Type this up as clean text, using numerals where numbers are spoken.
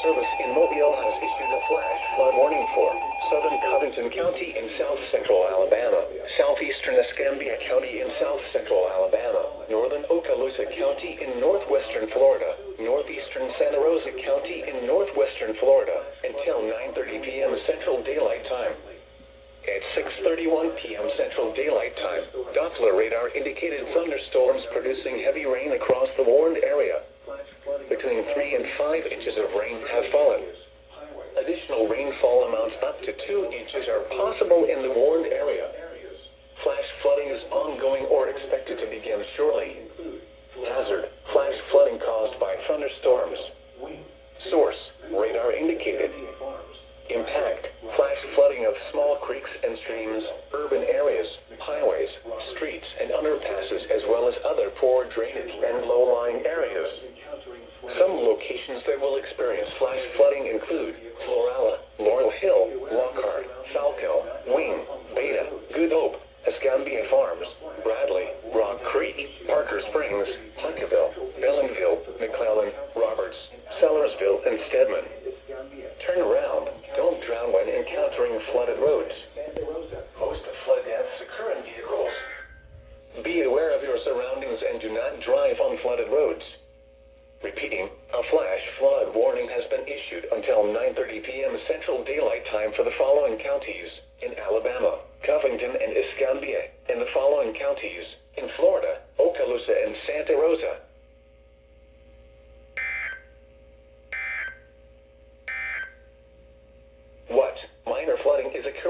Service in Mobile has issued a flash flood warning for southern Covington County in south central Alabama, southeastern Escambia County in south central Alabama, northern Okaloosa County in northwestern Florida, northeastern Santa Rosa County in northwestern Florida, until 9:30 p.m. Central Daylight Time. At 6:31 p.m. Central Daylight Time, Doppler radar indicated thunderstorms producing heavy rain across the warned area. Between 3 and 5 inches of rain have fallen. Additional rainfall amounts up to 2 inches are possible in the warned area. Flash flooding is ongoing or expected to begin shortly. Hazard: flash flooding caused by thunderstorms. Source: radar indicated. Impact: flash flooding of small creeks and streams, urban areas, highways, streets, and underpasses, as well as other poor drainage and low-lying areas. Some locations that will experience flash flooding include Florala, Laurel Hill, Lockhart, Falco, Wing, Beta, Good Hope, Escambia Farms, Bradley, Rock Creek, Parker Springs, Huckaville, Bellinville, McClellan, Roberts, Sellersville, and Stedman. Turn around. Don't drown when encountering flooded roads. Most flood deaths occur in vehicles. Be aware of your surroundings and do not drive on flooded roads. Repeating, a flash flood warning has been issued until 9:30 p.m. Central Daylight Time for the following counties in Alabama, Covington, and Escambia, and the following counties in Florida, Okaloosa, and Santa Rosa. What minor flooding is occurring?